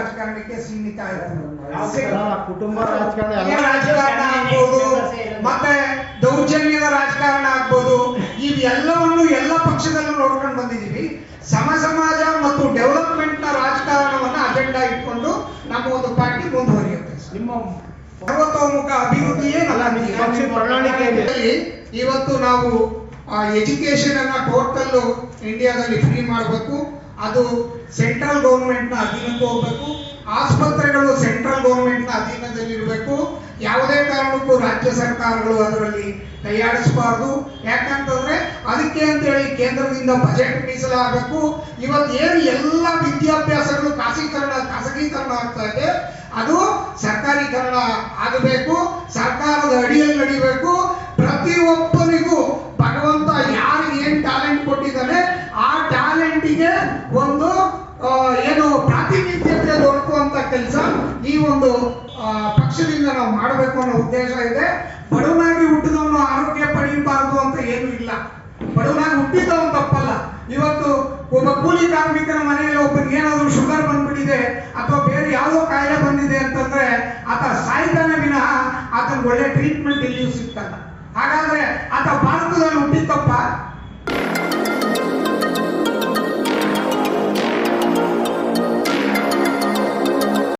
ರಾಜಕಾರಣಕ್ಕೆ ಸೀಮಿತ ಆಯಿತು. ಕುಟುಂಬ ರಾಜಕಾರಣ ಆಗ್ಬೋದು, ಮತ್ತೆ ದೌರ್ಜನ್ಯದ ರಾಜಕಾರಣ ಆಗ್ಬೋದು, ಇವೆಲ್ಲವನ್ನು ಎಲ್ಲ ಪಕ್ಷದಲ್ಲೂ ನೋಡ್ಕೊಂಡು ಬಂದಿದ್ದೀವಿ. ಸಮ ಸಮಾಜ ಮತ್ತು ಡೆವಲಪ್ಮೆಂಟ್ ನ ರಾಜಕಾರಣವನ್ನ ಅಜೆಂಡಾ ಇಟ್ಕೊಂಡು ನಮ್ಮ ಒಂದು ಪಾರ್ಟಿ ಮುಂದುವರಿಯುತ್ತೆ. ನಿಮ್ಮ ಸರ್ವತೋಮುಖ ಅಭಿವೃದ್ಧಿಯೇ ನಮ್ಮ ಪ್ರಣಾಳಿಕೆಯಲ್ಲಿ ಇವತ್ತು ನಾವು ಎಜುಕೇಶನ್ ಅನ್ನ ಟೋಟಲ್ ಇಂಡಿಯಾದಲ್ಲಿ ಫ್ರೀ ಮಾಡಬೇಕು. ಅದು ಸೆಂಟ್ರಲ್ ಗೌರ್ಮೆಂಟ್ ನ ಅಧೀನಕ್ಕೆ ಹೋಗ್ಬೇಕು. ಆಸ್ಪತ್ರೆಗಳು ಸೆಂಟ್ರಲ್ ಗೌರ್ಮೆಂಟ್ ನ ಅಧೀನದಲ್ಲಿ ಇರಬೇಕು. ಯಾವುದೇ ಕಾರಣಕ್ಕೂ ರಾಜ್ಯ ಸರ್ಕಾರಗಳು ಅದರಲ್ಲಿ ಕೈಯಾಡಿಸಬಾರ್ದು. ಯಾಕಂತಂದ್ರೆ ಅದಕ್ಕೆ ಅಂತೇಳಿ ಕೇಂದ್ರದಿಂದ ಬಜೆಟ್ ಮೀಸಲಾಗಬೇಕು. ಇವತ್ತು ಏನು ಎಲ್ಲ ವಿದ್ಯಾಭ್ಯಾಸಗಳು ಖಾಸಗೀಕರಣ ಆಗ್ತಾ ಇದೆ, ಅದು ಸರ್ಕಾರೀಕರಣ ಆಗಬೇಕು. ಸರ್ಕಾರದ ಅಡಿಯಲ್ಲಿ ನಡಿಬೇಕು. ಪ್ರತಿಯೊಬ್ಬನಿಗೂ ಭಗವಂತ ಯಾರಿಗೆ ಏನ್ ಟ್ಯಾಲೆಂಟ್ ಕೊಟ್ಟಿದ್ದಾನೆ ಆ ಟ್ಯಾಲೆಂಟಿಗೆ ಒಂದು ಏನು ಪ್ರಾತಿನಿಧ್ಯತೆ ದೊರಕುವಂತ ಕೆಲಸ ಈ ಒಂದು ಪಕ್ಷದಿಂದ ನಾವು ಮಾಡಬೇಕು ಅನ್ನೋ ಉದ್ದೇಶ ಇದೆ. ಬಡವನಾಗಿ ಹುಟ್ಟಿದವನು ಆರೋಗ್ಯ ಪಡೆಯಬಾರದು ಅಂತ ಏನು ಇಲ್ಲ. ಬಡವನಾಗಿ ಹುಟ್ಟಿದವನು ತಪ್ಪಲ್ಲ. ಇವತ್ತು ಒಬ್ಬ ಕೂಲಿ ಕಾರ್ಮಿಕನ ಮನೆಯಲ್ಲಿ ಒಬ್ಬನಿಗೆ ಏನಾದರೂ ಶುಗರ್ ಬಂದ್ಬಿಟ್ಟಿದೆ ಅಥವಾ ಬೇರೆ ಯಾವುದೋ ಕಾಯಿಲೆ ಬಂದಿದೆ ಅಂತಂದ್ರೆ ಆತ ಸಾಯ್ತಾನೆ ವಿನಃ ಆತನ ಒಳ್ಳೆ ಟ್ರೀಟ್ಮೆಂಟ್ ಎಲ್ಲಿಯೂ ಸಿಗ್ತಲ್ಲ. ಹಾಗಾದ್ರೆ ಆತ ಭಾರತದಲ್ಲಿ ಹುಟ್ಟಿದ ತಪ್ಪ?